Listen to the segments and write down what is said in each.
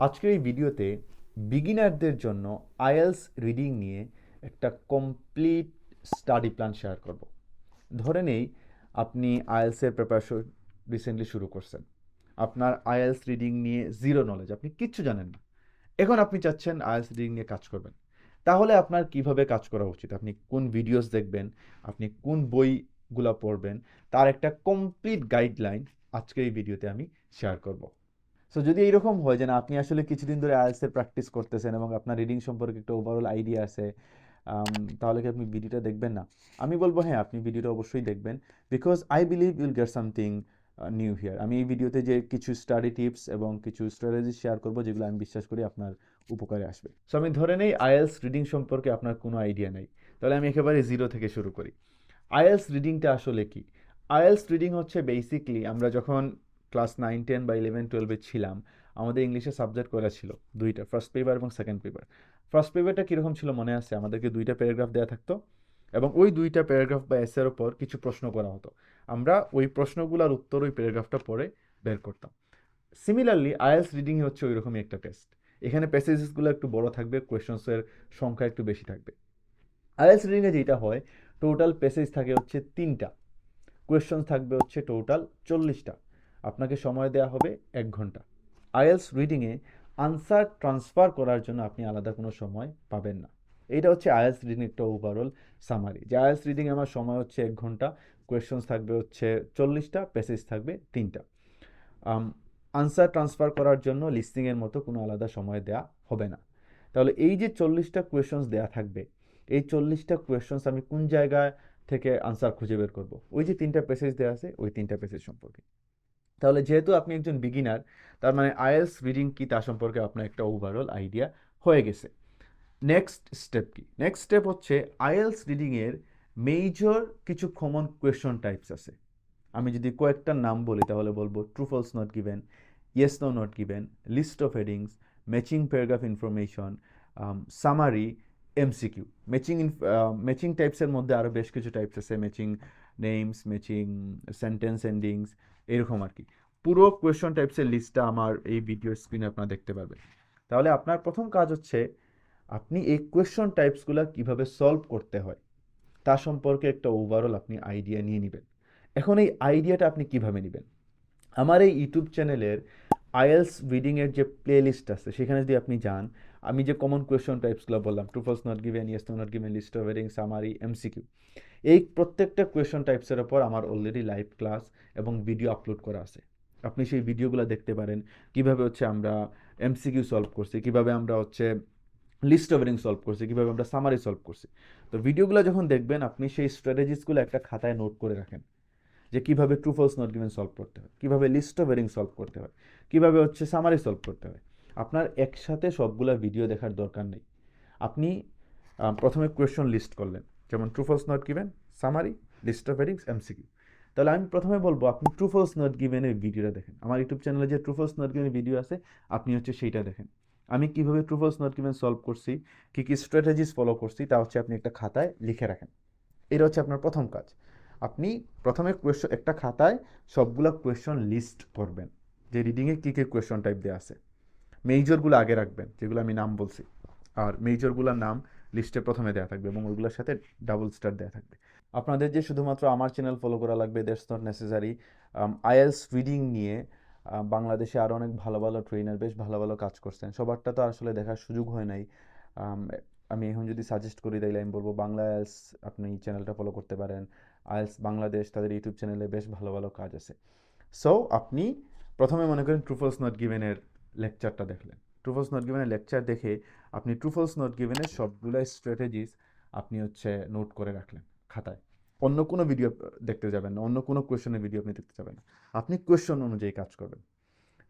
আজকের এই ভিডিওতে বিগিনারদের জন্য আইএলস রিডিং নিয়ে একটা কমপ্লিট স্টাডি প্ল্যান শেয়ার করব। ধরে নেই আপনি আইএলসের প্রিপারেশন রিসেন্টলি শুরু করছেন। আপনার আইএলস রিডিং নিয়ে জিরো নলেজ, আপনি কিচ্ছু জানেন না। এখন আপনি চাচ্ছেন আইএলস রিডিং নিয়ে কাজ করবেন। তাহলে আপনার কিভাবে কাজ করা উচিত, আপনি কোন ভিডিওস দেখবেন, আপনি কোন বইগুলা পড়বেন, তার একটা কমপ্লিট গাইডলাইন আজকের এই ভিডিওতে আমি শেয়ার করব। সো যদি এইরকম হয় যে না আপনি আসলে কিছুদিন ধরে আইএলটিএস এর প্র্যাকটিস করতেছেন এবং আপনার রিডিং সম্পর্কে একটা ওভারঅল আইডিয়া আছে, তাহলে কি আপনি ভিডিওটা দেখবেন না? আমি বলবো হ্যাঁ, আপনি ভিডিওটা অবশ্যই দেখবেন, because I believe Yule gate something new here. আমি এই ভিডিওতে যে কিছু স্টাডি টিপস এবং কিছু স্ট্র্যাটেজি শেয়ার করবো যেগুলো আমি বিশ্বাস করি আপনার উপকারে আসবে। সো আমি ধরে নেই আইএলটিএস রিডিং সম্পর্কে আপনার কোনো আইডিয়া নেই, তাহলে আমি একেবারে জিরো থেকে শুরু করি। আইএলটিএস রিডিংটা আসলে কি? আইএলটিএস রিডিং হচ্ছে বেসিকলি আমরা যখন ক্লাস 9, 10 বা 11, 12-এ ছিলাম, আমাদের ইংলিশে সাবজেক্ট করা ছিল দুইটা, ফার্স্ট পেপার এবং সেকেন্ড পেপার। ফার্স্ট পেপারটা কীরকম ছিল মনে আছে? আমাদেরকে দুইটা প্যারাগ্রাফ দেওয়া থাকতো এবং ওই দুইটা প্যারাগ্রাফ বা এসের ওপর কিছু প্রশ্ন করা হতো। আমরা ওই প্রশ্নগুলোর উত্তর ওই প্যারাগ্রাফটা পড়ে বের করতাম। সিমিলারলি আইএলটিএস রিডিং হচ্ছে ওই রকমই একটা টেস্ট। এখানে প্যাসেজেসগুলো একটু বড় থাকবে, কোয়েশনসের সংখ্যা একটু বেশি থাকবে। আইএলটিএস রিডিংয়ে যেটা হয়, টোটাল প্যাসেজ থাকে হচ্ছে 3টা, কোয়েশ্চন থাকবে হচ্ছে টোটাল 40টা। আপনাকে সময় দেওয়া হবে 1 ঘন্টা। আইএলটিএস রিডিংয়ে আনসার ট্রান্সফার করার জন্য আপনি আলাদা কোনো সময় পাবেন না। এইটা হচ্ছে আইএলটিএস রিডিং একটা ওভারঅল সামারি, যে আইএলটিএস রিডিং আমার সময় হচ্ছে 1 ঘন্টা, কোয়েশ্চনস থাকবে হচ্ছে 40টা, প্যাসেজ থাকবে 3টা। আনসার ট্রান্সফার করার জন্য লিসনিংয়ের মতো কোনো আলাদা সময় দেওয়া হবে না। তাহলে এই যে 40টা কোয়েশ্চনস দেওয়া থাকবে, এই 40টা কোয়েশ্চনস আমি কোন জায়গায় থেকে আনসার খুঁজে বের করব? ওই যে 3টা প্যাসেজ দেওয়া আছে, ওই 3টা প্যাসেজ সম্পর্কে। তাহলে যেহেতু আপনি একজন বিগিনার, তার মানে আইএলটিএস রিডিং কি তা সম্পর্কে আপনার একটা ওভারঅল আইডিয়া হয়ে গেছে। নেক্সট স্টেপ কি? নেক্সট স্টেপ হচ্ছে আইএলটিএস রিডিংয়ের মেজর কিছু কমন কোয়েশ্চন টাইপস আছে। আমি যদি কয়েকটা নাম বলি তাহলে বলবো true false not given, yes no not given, list of headings, matching paragraph information, summary, MCQ. Matching টাইপসের মধ্যে আরও বেশ কিছু টাইপস আছে, matching names, matching sentence endings, এরকম আর কি। পুরো কোয়েশ্চন টাইপসের লিস্টটা আমার এই ভিডিও স্ক্রিনে আপনারা দেখতে পাবেন। তাহলে আপনার প্রথম কাজ হচ্ছে আপনি এই কোয়েশ্চন টাইপসগুলো কিভাবে সলভ করতে হয় তা সম্পর্কে একটা ওভারঅল আপনি আইডিয়া নিয়ে নেবেন। এখন এই আইডিয়াটা আপনি কিভাবে নেবেন? আমার এই ইউটিউব চ্যানেলের আইএলটিএস রিডিংয়ের যে প্লে লিস্ট আছে, সেখানে যদি আপনি যান, আমি যে কমন কোয়েশ্চন টাইপসগুলো বললাম, true false not given, yes no not given, list of heading, summary, MCQ, এই প্রত্যেকটা কোয়েশ্চন টাইপসের ওপর আমার অলরেডি লাইভ ক্লাস এবং ভিডিও আপলোড করা আছে। আপনি সেই ভিডিওগুলো দেখতে পারেন, কিভাবে হচ্ছে আমরা এমসিকিউ সলভ করছি, কিভাবে আমরা হচ্ছে লিস্ট অফ হেডিং সলভ করছি, কীভাবে আমরা সামারি সলভ করছি। তো ভিডিওগুলো যখন দেখবেন, আপনি সেই স্ট্র্যাটেজিসগুলো একটা খাতায় নোট করে রাখেন, যে কীভাবে true false not given solve করতে হয়, কীভাবে লিস্ট অফ হেডিং সলভ করতে হয়, কীভাবে হচ্ছে সামারি সলভ করতে হয়। আপনার একসাথে সবগুলা ভিডিও দেখার দরকার নেই। আপনি প্রথমে কোয়েশ্চন লিস্ট করলেন, যেমন true false not given, summary, list of headings, MCQ. তাহলে আমি প্রথমে বলবো আপনি ট্রু ফলস নট গিভেনের ভিডিওটা দেখেন। আমার ইউটিউব চ্যানেলে যে ট্রু ফলস নট গিভেনের ভিডিও আছে, আপনি হচ্ছে সেইটা দেখেন। আমি কীভাবে true false not given solve করছি, কী কী স্ট্র্যাটেজিস ফলো করছি, তা হচ্ছে আপনি একটা খাতায় লিখে রাখেন। এটা হচ্ছে আপনার প্রথম কাজ। আপনি প্রথমে কোয়েশ্চন একটা খাতায় সবগুলা কোয়েশ্চন লিস্ট করবেন, যে রিডিংয়ে কী কী কোয়েশ্চন টাইপ দেওয়া আছে। মেজরগুলো আগে রাখবেন, যেগুলো আমি নাম বলছি, আর মেজরগুলোর নাম লিস্টে প্রথমে দেওয়া থাকবে এবং ওইগুলোর সাথে ডাবল স্টার দেওয়া থাকবে। আপনাদের যে শুধুমাত্র আমার চ্যানেল ফলো করা লাগবে, that's not necessary. IELTS reading নিয়ে বাংলাদেশে আরও অনেক ভালো ভালো ট্রেনার বেশ ভালো ভালো কাজ করছেন, সবারটা তো আসলে দেখার সুযোগ হয় নাই। আমি এখন যদি সাজেস্ট করি তাইলে আমি বলবো বাংলা আইএলটিএস আপনি চ্যানেলটা ফলো করতে পারেন। আইএলটিএস বাংলাদেশ, তাদের ইউটিউব চ্যানেলে বেশ ভালো ভালো কাজ আছে। সো আপনি প্রথমে মনে করেন ট্রু ফলস নট গিভেনের লেকচারটা দেখলেন। ট্রু ফলস নট গিভেনের লেকচার দেখে আপনি ট্রু ফলস নট গিভেনের সবগুলো স্ট্র্যাটেজিস আপনি হচ্ছে নোট করে রাখলেন খাতায়। অন্য কোনো ভিডিও দেখতে যাবেন না, অন্য কোনো কোয়েশ্চেনের ভিডিও আপনি দেখতে যাবেন না, আপনি কোয়েশ্চন অনুযায়ী কাজ করবেন।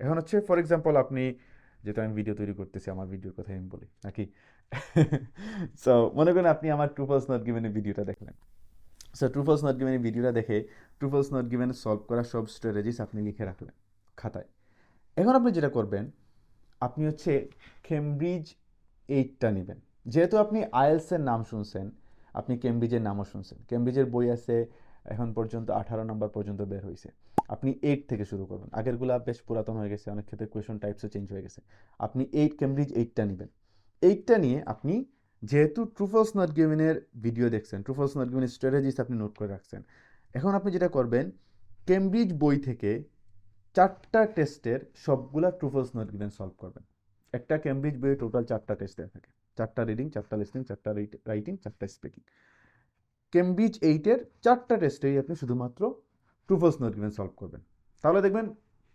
এখন হচ্ছে ফর এক্সাম্পল আপনি, যেহেতু আমি ভিডিও তৈরি করতেছি, আমার ভিডিওর কথাই আমি বলি নাকি? সো মনে করেন আপনি আমার ট্রু ফলস নট গিভেনের ভিডিওটা দেখলেন। সো ট্রু ফলস নট গিভেনের ভিডিওটা দেখে ট্রু ফলস নট গিভেনের সলভ করা সব স্ট্র্যাটেজিস আপনি লিখে রাখলেন খাতায়। এখন আপনি যেটা করবেন, আপনি হচ্ছে কেমব্রিজ 8টা নেবেন। যেহেতু আপনি আইএলটিএসের নাম শুনছেন, আপনি কেমব্রিজের নামও শুনছেন। কেমব্রিজের বই আছে এখন পর্যন্ত 18 নম্বর পর্যন্ত বের হয়েছে। আপনি 8 থেকে শুরু করবেন। আগেরগুলা বেশ পুরাতন হয়ে গেছে, অনেক ক্ষেত্রে কোয়েশন টাইপসও চেঞ্জ হয়ে গেছে। আপনি 8 কেমব্রিজ 8টা নেবেন। 8টা নিয়ে আপনি যেহেতু ট্রু ফলস নট গিভেনের ভিডিও দেখছেন, ট্রু ফলস নট গিভেনের স্ট্র্যাটেজিস আপনি নোট করে রাখছেন, এখন আপনি যেটা করবেন, কেমব্রিজ বই থেকে 4টা টেস্টের সবগুলা true false not given solve করবেন। একটা কেমব্রিজ বইয়ে টোটাল 4টা টেস্ট দেওয়া থাকে, 4টা রিডিং, 4টা লিসনিং, 4টা রাইটিং, 4টা স্পিকিং। কেমব্রিজ 8-এর 4টা টেস্টেই আপনি শুধুমাত্র true false not given solve করবেন। তাহলে দেখবেন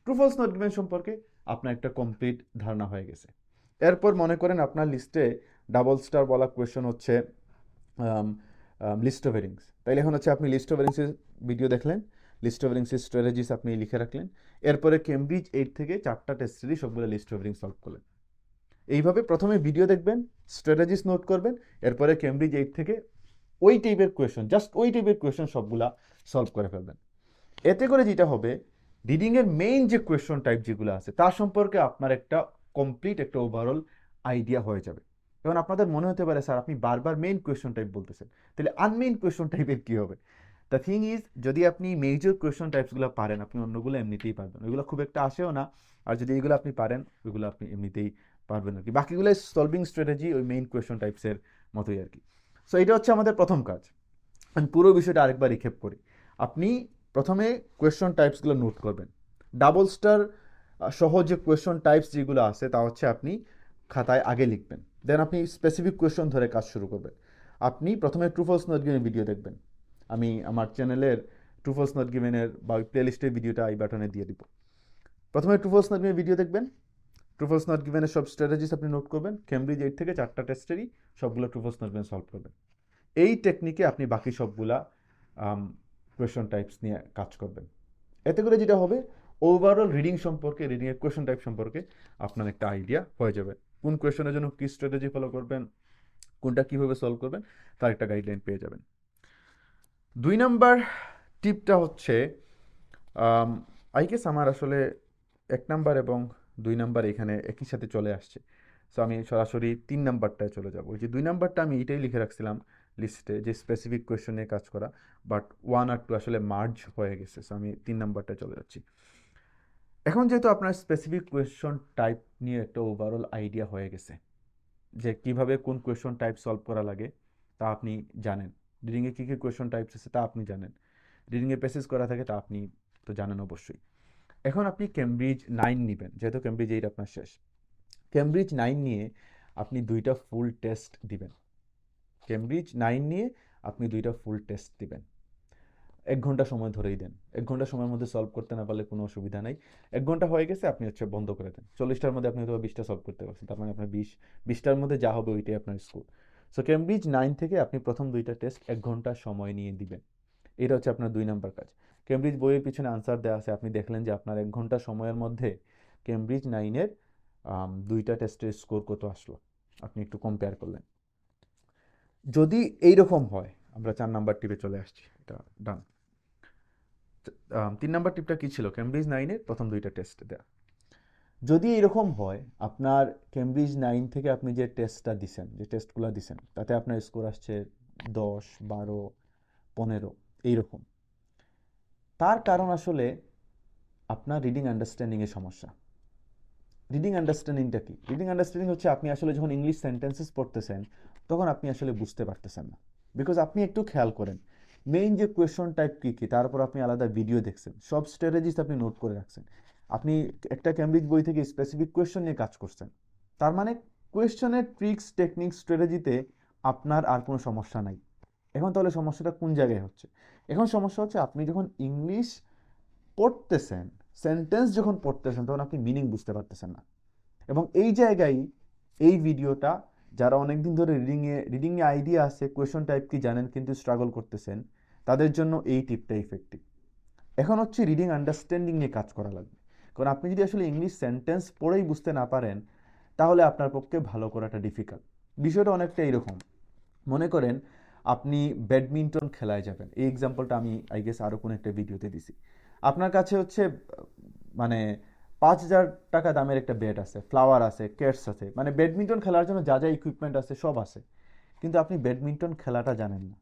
ট্রু ফলস নট গিভেন সম্পর্কে আপনার একটা কমপ্লিট ধারণা হয়ে গেছে। এরপর মনে করেন আপনার লিস্টে ডাবল স্টার বলা কোয়েশন হচ্ছে লিস্ট অফ হেডিংস, তাইলে এখন হচ্ছে আপনি লিস্ট অফ হেডিংসের ভিডিও দেখলেন, লিস্ট অফ হেডিংসের স্ট্র্যাটেজিস আপনি লিখে রাখলেন, এরপরে কেমব্রিজ 8 থেকে 4টা টেস্টেরই সবগুলো লিস্ট অফ হেডিংস সলভ করলেন। এইভাবে প্রথমে ভিডিও দেখবেন, স্ট্র্যাটেজিস নোট করবেন, এরপরে কেমব্রিজ 8 থেকে ওই টাইপের কোয়েশন, জাস্ট ওই টাইপের কোয়েশন সবগুলা সলভ করে ফেলবেন। এতে করে যেটা হবে, রিডিংয়ের মেইন যে কোয়েশন টাইপ যেগুলো আছে তার সম্পর্কে আপনার একটা কমপ্লিট একটা ওভারঅল আইডিয়া হয়ে যাবে। এবং আপনাদের মনে হতে পারে স্যার আপনি বারবার মেইন কোয়েশন টাইপ বলতেছেন, তাহলে আনমেইন কোয়েশন টাইপের কী হবে? দ্য থিং ইজ, যদি আপনি মেজর কোয়েশন টাইপসগুলো পারেন, আপনি অন্যগুলো এমনিতেই পারবেন, ওইগুলো খুব একটা আসেও না। আর যদি এইগুলো আপনি পারেন, ওইগুলো আপনি এমনিতেই পারবেন আর কি। বাকিগুলো সলভিং স্ট্র্যাটেজি ওই মেইন কোয়েশন টাইপসের মতোই আর কি। সো এটা হচ্ছে আমাদের প্রথম কাজ। আমি পুরো বিষয়টা আরেকবার রিক্যাপ করি। আপনি প্রথমে কোয়েশন টাইপসগুলো নোট করবেন। ডাবল স্টার সহ যে কোয়েশন টাইপস যেগুলো আছে তা হচ্ছে আপনি খাতায় আগে লিখবেন, দেন আপনি স্পেসিফিক কোয়েশন ধরে কাজ শুরু করবেন। আপনি প্রথমে true false not given video দেখবেন। আমি আমার চ্যানেলের ট্রু ফলস নট গিভেনের বা ওই প্লেলিস্টের ভিডিওটা এই বাটনে দিয়ে দিব। প্রথমে true false not given video দেখবেন, ট্রু ফলস নট গিভেনের সব স্ট্র্যাটেজিস আপনি নোট করবেন, কেমব্রিজ 8 থেকে 4টা টেস্টেরই সবগুলো true false not given solve করবেন। এই টেকনিকে আপনি বাকি সবগুলা কোয়েশন টাইপস নিয়ে কাজ করবেন। এতে করে যেটা হবে, ওভারঅল রিডিং সম্পর্কে, রিডিংয়ের কোয়েশন টাইপ সম্পর্কে আপনার একটা আইডিয়া হয়ে যাবে। কোন কোয়েশনের জন্য কী স্ট্র্যাটেজি ফলো করবেন, কোনটা কীভাবে সলভ করবেন, তার একটা গাইডলাইন পেয়ে যাবেন। 2 নাম্বার টিপটা হচ্ছে, আই গেস আমার আসলে 1 নাম্বার এবং 2 নাম্বার এখানে একই সাথে চলে আসছে। সো আমি সরাসরি 3 নাম্বারটায় চলে যাব। ওই যে 2 নাম্বারটা আমি এটাই লিখে রাখছিলাম লিস্টে, যে স্পেসিফিক কোয়েশন নিয়ে কাজ করা, বাট 1 আর 2 আসলে মার্জ হয়ে গেছে। সো আমি 3 নাম্বারটায় চলে যাচ্ছি। এখন যেহেতু আপনার স্পেসিফিক কোয়েশন টাইপ নিয়ে একটা ওভারঅল আইডিয়া হয়ে গেছে, যে কিভাবে কোন কোয়েশন টাইপ সলভ করা লাগে তা আপনি জানেন, রিডিংয়ে কী কী কোয়েশন টাইপস আছে তা আপনি জানেন, রিডিংয়ে প্যাসেজ করা থাকে তা আপনি তো জানেন অবশ্যই। এখন আপনি কেমব্রিজ 9 নেবেন, যেহেতু কেমব্রিজ 8 আপনার শেষ। কেমব্রিজ 9 নিয়ে আপনি 2টা ফুল টেস্ট দিবেন। কেমব্রিজ 9 নিয়ে আপনি 2টা ফুল টেস্ট দিবেন। 1 ঘন্টা সময় ধরেই দেন। 1 ঘন্টা সময়ের মধ্যে সলভ করতে না পারলে কোনো অসুবিধা নাই। 1 ঘন্টা হয়ে গেছে, আপনি হচ্ছে বন্ধ করে দেন। 40টার মধ্যে আপনি হয়তো 20টা সলভ করতে পারছেন, তার মানে আপনার 20টার মধ্যে যা হবে ওইটাই আপনার স্কোর। সো কেমব্রিজ 9 থেকে আপনি প্রথম 2টা টেস্ট 1 ঘন্টা সময় নিয়ে দিবেন। এটা হচ্ছে আপনার 2 নাম্বার কাজ। কেমব্রিজ বইয়ের পিছনে আনসার দেওয়া আছে, আপনি দেখলেন যে আপনার 1 ঘন্টা সময়ের মধ্যে কেমব্রিজ 9-এর 2টা টেস্টের স্কোর কত আসলো, আপনি একটু কম্পেয়ার করলেন। যদি এইরকম হয়, আমরা 4 নাম্বার টিপে চলে আসছি, এটা ডান। 3 নাম্বার টিপটা কী ছিল? কেমব্রিজ 9-এর প্রথম 2টা টেস্ট দেওয়া। যদি এরকম হয়, আপনার কেমব্রিজ 9 থেকে আপনি যে টেস্টটা দিছেন, যে টেস্টগুলো দিছেন, তাতে আপনার স্কোর আসছে 10, 12, 15 এইরকম, তার কারণ আসলে আপনার রিডিং আন্ডারস্ট্যান্ডিংয়ের সমস্যা। রিডিং আন্ডারস্ট্যান্ডিংটা কি? রিডিং আন্ডারস্ট্যান্ডিং হচ্ছে আপনি আসলে যখন ইংলিশ সেন্টেন্সেস পড়তেছেন তখন আপনি আসলে বুঝতে পারতেছেন না। বিকজ আপনি একটু খেয়াল করেন, মেইন যে কোয়েশন টাইপ কী কী, তারপর আপনি আলাদা ভিডিও দেখছেন, সব স্ট্র্যাটেজিস আপনি নোট করে রাখছেন, আপনি একটা কেমব্রিজ বই থেকে স্পেসিফিক কোয়েশন নিয়ে কাজ করছেন। তার মানে কোয়েশনের ট্রিক্স, টেকনিক, স্ট্র্যাটেজিতে আপনার আর কোনো সমস্যা নাই। এখন তাহলে সমস্যাটা কোন জায়গায় হচ্ছে? এখন সমস্যা হচ্ছে আপনি যখন ইংলিশ পড়তেছেন, সেন্টেন্স যখন পড়তেছেন, তখন আপনি মিনিং বুঝতে পারতেছেন না। এবং এই জায়গায় এই ভিডিওটা, যারা অনেকদিন ধরে রিডিংয়ে আইডিয়া আছে, কোয়েশন টাইপ কি জানেন কিন্তু স্ট্রাগল করতেছেন, তাদের জন্য এই টিপটা ইফেক্টিভ। এখন হচ্ছে রিডিং আন্ডারস্ট্যান্ডিং নিয়ে কাজ করা লাগবে। কারণ আপনি যদি আসলে ইংলিশ সেন্টেন্স পড়েই বুঝতে না পারেন, তাহলে আপনার পক্ষে ভালো করাটা ডিফিকাল্ট। বিষয়টা অনেকটা এইরকম, মনে করেন আপনি ব্যাডমিন্টন খেলায় যাবেন। এই এক্সাম্পলটা আমি আই গেস আরও কোনো একটা ভিডিওতে দিছি। আপনার কাছে হচ্ছে মানে 5,000 টাকা দামের একটা ব্যাট আছে, ফ্লাওয়ার আছে, ক্যাটস আছে, মানে ব্যাডমিন্টন খেলার জন্য যা যা ইকুইপমেন্ট আছে সব আছে, কিন্তু আপনি ব্যাডমিন্টন খেলাটা জানেন না।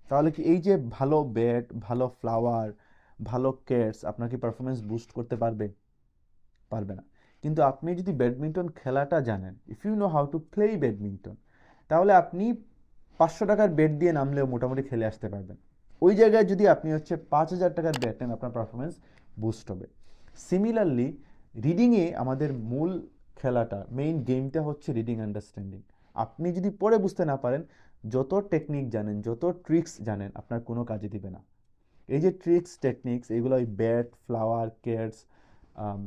তাহলে কি এই যে ভালো ব্যাট, ভালো ফ্লাওয়ার, ভালো কেয়ার্স আপনার কি পারফরমেন্স বুস্ট করতে পারবে? পারবে না। কিন্তু আপনি যদি ব্যাডমিন্টন খেলাটা জানেন, if you know how to play badminton, তাহলে আপনি 500 টাকার বেট দিয়ে নামলেও মোটামুটি খেলে আসতে পারবেন। ওই জায়গায় যদি আপনি হচ্ছে 5,000 টাকার বেট নেন, আপনার পারফরমেন্স বুস্ট হবে। সিমিলারলি রিডিংয়ে আমাদের মূল খেলাটা, মেইন গেমটা হচ্ছে রিডিং আন্ডারস্ট্যান্ডিং। আপনি যদি পড়ে বুঝতে না পারেন, যত টেকনিক জানেন, যত ট্রিক্স জানেন, আপনার কোনো কাজে দিবে না। এই যে ট্রিক্স টেকনিক্স, এগুলো ওই ব্যাট, ফ্লাওয়ার, কেয়ার্স,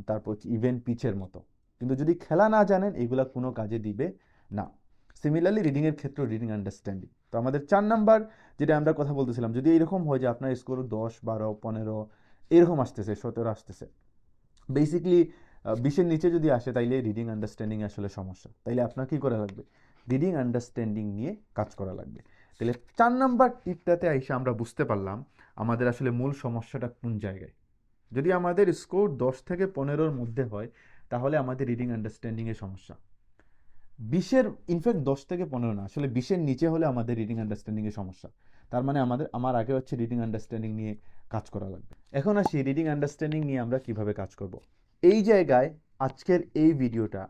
তারপর ইভেন পিচের মতো। কিন্তু যদি খেলা না জানেন, এগুলো কোনো কাজে দিবে না। সিমিলারলি রিডিংয়ের ক্ষেত্রে রিডিং আন্ডারস্ট্যান্ডিং। তো আমাদের 4 নাম্বার যেটা আমরা কথা বলতেছিলাম, যদি এরকম হয় যে আপনার স্কোর 10, 12, 15 এরকম আসতেছে, 17 আসতেছে, বেসিকলি 20-এর নিচে যদি আসে, তাইলে রিডিং আন্ডারস্ট্যান্ডিং আসলে সমস্যা। তাইলে আপনার কী করা লাগবে? রিডিং আন্ডারস্ট্যান্ডিং নিয়ে কাজ করা লাগবে। তাহলে 4 নাম্বার টিপটাতে আইসা আমরা বুঝতে পারলাম আমাদের আসলে মূল সমস্যাটা কোন জায়গায়। যদি আমাদের স্কোর 10 থেকে 15-র মধ্যে হয়, তাহলে আমাদের রিডিং আন্ডারস্ট্যান্ডিংয়ের সমস্যা। 20-এর, ইনফ্যাক্ট 10 থেকে 15 না, আসলে 20-এর নিচে হলে আমাদের রিডিং আন্ডারস্ট্যান্ডিংয়ের সমস্যা। তার মানে আমার আগে হচ্ছে রিডিং আন্ডারস্ট্যান্ডিং নিয়ে কাজ করা লাগবে। এখন আসি রিডিং আন্ডারস্ট্যান্ডিং নিয়ে আমরা কিভাবে কাজ করব। এই জায়গায় আজকের এই ভিডিওটা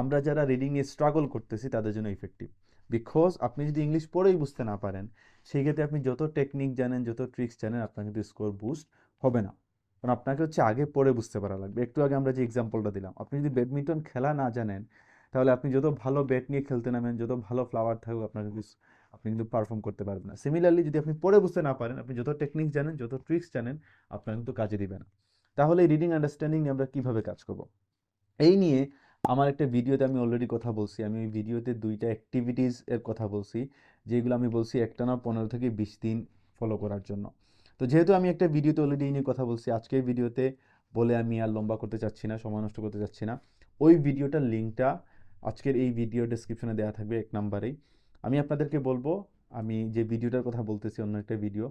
আমরা যারা রিডিং নিয়ে স্ট্রাগল করতেছি তাদের জন্য ইফেক্টিভ। বিকজ আপনি যদি ইংলিশ পড়েই বুঝতে না পারেন, সেই ক্ষেত্রে আপনি যত টেকনিক জানেন, যত ট্রিক্স জানেন, আপনার কিন্তু স্কোর বুস্ট হবে না। কারণ আপনাকে হচ্ছে আগে পড়ে বুঝতে পারা লাগবে। একটু আগে আমরা যে এক্সাম্পলটা দিলাম, আপনি যদি ব্যাডমিন্টন খেলা না জানেন, তাহলে আপনি যত ভালো ব্যাট নিয়ে খেলতে নামেন, যত ভালো ফ্লাওয়ার থাকুক, আপনার কিন্তু আপনি কিন্তু পারফর্ম করতে পারবেন না। সিমিলারলি যদি আপনি পড়ে বুঝতে না পারেন, আপনি যত টেকনিক জানেন, যত ট্রিক্স জানেন, আপনার কিন্তু কাজে দিবে না। তাহলে এই রিডিং আন্ডারস্ট্যান্ডিং নিয়ে আমরা কীভাবে কাজ করব, এই নিয়ে আমার একটা ভিডিওতে আমি অলরেডি কথা বলছি। আমি ওই ভিডিওতে 2টা অ্যাক্টিভিটিস এর কথা বলছি, যেগুলো আমি বলছি একটানা 15 থেকে 20 দিন ফলো করার জন্য। তো যেহেতু আমি একটা ভিডিওতে অলরেডি এই নিয়ে কথা বলছি, আজকের ভিডিওতে বলে আমি আর লম্বা করতে চাচ্ছি না, সময় নষ্ট করতে চাচ্ছি না। ওই ভিডিওটার লিঙ্কটা আজকের এই ভিডিও ডেসক্রিপশনে দেওয়া থাকবে 1 নাম্বারেই। আমি আপনাদেরকে বলবো, আমি যে ভিডিওটার কথা বলতেছি অন্য একটা ভিডিও,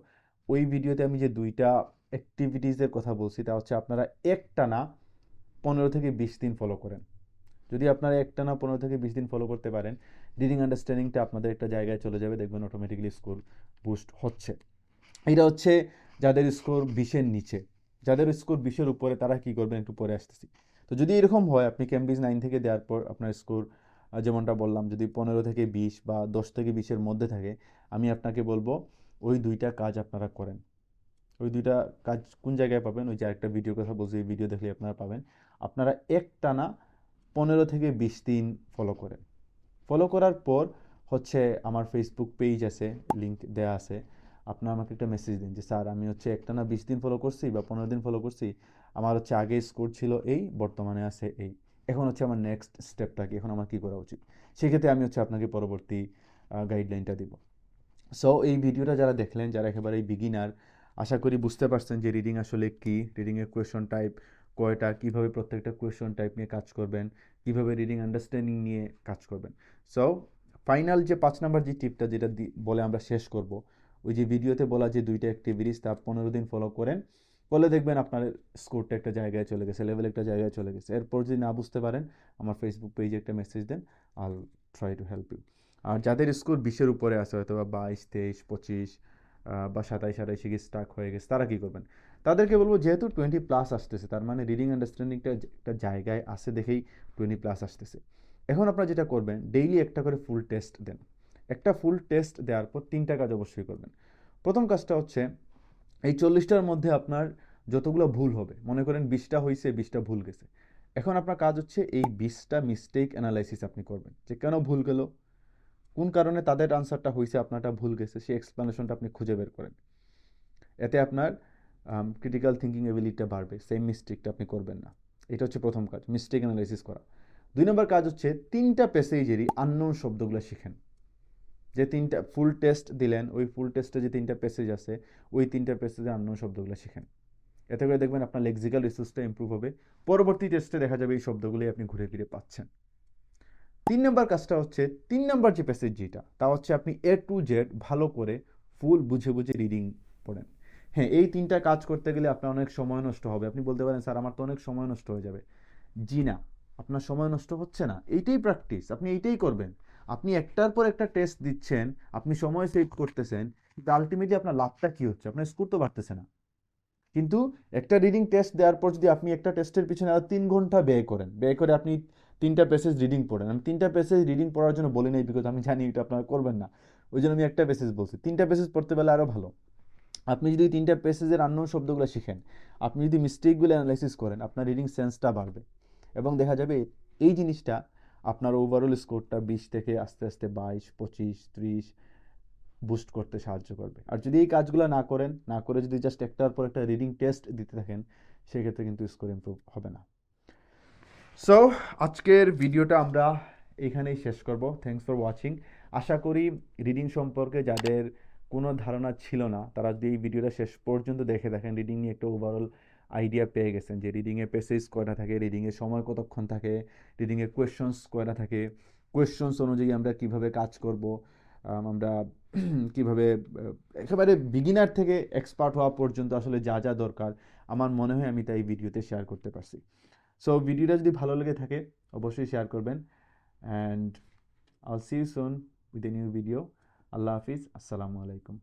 ওই ভিডিওতে আমি যে 2টা অ্যাক্টিভিটিসের কথা বলছি, তা হচ্ছে আপনারা একটানা 15 থেকে 20 দিন ফলো করেন। যদি আপনারা একটানা 15 থেকে 20 দিন ফলো করতে পারেন, রিডিং আন্ডারস্ট্যান্ডিংটা আপনাদের একটা জায়গায় চলে যাবে, দেখবেন অটোমেটিক্যালি স্কোর বুস্ট হচ্ছে। এটা হচ্ছে যাদের স্কোর 20-এর নিচে। যাদের স্কোর 20-এর উপরে, তারা কি করবেন একটু পরে আসতেছি। তো যদি এরকম হয়, আপনি ক্যামব্রিজ 9 থেকে দেওয়ার পর আপনার স্কোর যেমনটা বললাম, যদি 15 থেকে 20 বা 10 থেকে 20-এর মধ্যে থাকে, আমি আপনাকে বলবো ওই 2টা কাজ আপনারা করেন। ওই 2টা কাজ কোন জায়গায় পাবেন? ওই যে আরেকটা ভিডিওর কথা বলছি, এই ভিডিও দেখলে আপনারা পাবেন। আপনারা একটানা 15 থেকে 20 দিন ফলো করেন। ফলো করার পর হচ্ছে আমার ফেসবুক পেজ আছে, লিঙ্ক দেয়া আছে। আপনারা আমাকে একটা মেসেজ দিন যে স্যার, আমি হচ্ছে একটানা 20 দিন ফলো করছি বা 15 দিন ফলো করছি, আমার হচ্ছে আগে স্কোর ছিল এই, বর্তমানে আছে এই, এখন হচ্ছে আমার নেক্সট স্টেপটা কি, এখন আমার কী করা উচিত। সেক্ষেত্রে আমি হচ্ছে আপনাকে পরবর্তী গাইডলাইনটা দিব। সো এই ভিডিওটা যারা দেখলেন, যারা একেবারেই বিগিনার, আশা করি বুঝতে পারছেন যে রিডিং আসলে কি, রিডিংয়ের কোয়েশন টাইপ কয়টা, কীভাবে প্রত্যেকটা কোয়েশন টাইপ নিয়ে কাজ করবেন, কীভাবে রিডিং আন্ডারস্ট্যান্ডিং নিয়ে কাজ করবেন। সো ফাইনাল যে 5 নাম্বার যে টিপটা, যেটা বলে আমরা শেষ করব, ওই যে ভিডিওতে বলা যে 2টা অ্যাক্টিভিটিস, তা 15 দিন ফলো করেন, করলে দেখবেন আপনার স্কোরটা একটা জায়গায় চলে গেছে, লেভেল একটা জায়গায় চলে গেছে। এরপর যদি না বুঝতে পারেন, আমার ফেসবুক পেজে একটা মেসেজ দেন, I'll try to help you. আর যাদের স্কোর 20-এর উপরে আছে, হয়তো বা 22, 23, 25 বা 27, 28 গিয়ে স্টাক হয়ে গেছে, তারা কী করবেন? তাদেরকে বলবো, যেহেতু 20+ আসতেছে, তার মানে রিডিং আন্ডারস্ট্যান্ডিংটা একটা জায়গায় আসে দেখেই 20+ আসতেছে। এখন আপনারা যেটা করবেন, ডেইলি একটা করে ফুল টেস্ট দেন। একটা ফুল টেস্ট দেওয়ার পর 3টা কাজ অবশ্যই করবেন। প্রথম কাজটা হচ্ছে, এই 40টার মধ্যে আপনার যতগুলো ভুল হবে, মনে করেন 20টা হয়েছে, 20টা ভুল গেছে, এখন আপনার কাজ হচ্ছে এই 20টা মিস্টেক অ্যানালাইসিস আপনি করবেন, যে কেন ভুল গেল, কোন কারণে তাদের আনসারটা হয়েছে, আপনারটা ভুল গেছে, সেই এক্সপ্লেনেশনটা আপনি খুঁজে বের করেন। এতে আপনার ক্রিটিক্যাল থিঙ্কিং এবিলিটিটা বাড়বে, সেম মিস্টেকটা আপনি করবেন না। এটা হচ্ছে প্রথম কাজ, মিস্টেক অ্যানালাইসিস করা। 2 নম্বর কাজ হচ্ছে 3টা প্যাসেজেরই আননোন শব্দগুলো শিখেন। যে 3টা ফুল টেস্ট দিলেন, ওই ফুল টেস্টে যে 3টা প্যাসেজ আছে, ওই 3টা প্যাসেজে আননোন শব্দগুলো শিখেন। এতে করে দেখবেন আপনার লেক্সিক্যাল রিসোর্সটা ইম্প্রুভ হবে। পরবর্তী টেস্টে দেখা যাবে এই শব্দগুলি আপনি ঘুরে ফিরে পাচ্ছেন। 3 নম্বর কাজটা হচ্ছে, 3 নম্বর যে প্যাসেজ যেটা, তা হচ্ছে আপনি A to Z ভালো করে ফুল বুঝে বুঝে রিডিং পড়েন। হ্যাঁ, এই 3টা কাজ করতে গেলে আপনার অনেক সময় নষ্ট হবে। আপনি বলতে পারেন, স্যার আমার তো অনেক সময় নষ্ট হয়ে যাবে। জি না, আপনার সময় নষ্ট হচ্ছে না, এইটাই প্র্যাকটিস, আপনি এইটাই করবেন। আপনি একটার পর একটা টেস্ট দিচ্ছেন, আপনি সময় সেভ করতেছেন, কিন্তু আলটিমেটলি আপনার লাভটা কী হচ্ছে? আপনার স্কোর তো বাড়তেছে না। কিন্তু একটা রিডিং টেস্ট দেওয়ার পর যদি আপনি একটা টেস্টের পিছনে আরো 3 ঘন্টা ব্যয় করে আপনি 3টা প্যাসেজ রিডিং পড়েন, আমি 3টা প্যাসেজ রিডিং পড়ার জন্য বলি নাই, বিকজ আমি জানি এটা আপনারা করবেন না, ওই জন্য আমি একটা প্যাসেজ বলছি। 3টা প্যাসেজ পড়তে পারলে আরও ভালো। আপনি যদি 3টা প্যাসেজের আননোন শব্দগুলো শিখেন, আপনি যদি মিস্টেকগুলো অ্যানালাইসিস করেন, আপনার রিডিং সেন্সটা বাড়বে এবং দেখা যাবে এই জিনিসটা আপনার ওভারঅল স্কোরটা 20 থেকে আস্তে আস্তে 22, 25, 30 বুস্ট করতে সাহায্য করবে। আর যদি এই কাজগুলো না করে যদি জাস্ট একটার পর একটা রিডিং টেস্ট দিতে থাকেন, সেক্ষেত্রে কিন্তু স্কোর ইমপ্রুভ হবে না। সো আজকের ভিডিওটা আমরা এখানেই শেষ করব। Thanks for watching. আশা করি রিডিং সম্পর্কে যাদের কোনো ধারণা ছিল না, তারা যদি এই ভিডিওটা শেষ পর্যন্ত দেখেন, রিডিং নিয়ে একটা ওভারঅল আইডিয়া পেয়ে গেছেন যে রিডিংয়ে প্যাসেজ কয়টা থাকে, রিডিংয়ের সময় কতক্ষণ থাকে, রিডিংয়ে কোয়েশ্চনস কয়টা থাকে, কোয়েশ্চনস অনুযায়ী আমরা কিভাবে কাজ করব, আমরা কিভাবে একেবারে বিগিনার থেকে এক্সপার্ট হওয়া পর্যন্ত আসলে যা যা দরকার, আমার মনে হয় আমি তাই এই ভিডিওতে শেয়ার করতে পারছি। সো ভিডিওটা যদি ভালো লেগে থাকে অবশ্যই শেয়ার করবেন, and I'll see you soon with a new video. আল্লাহ হাফিজ, আসসালামু আলাইকুম।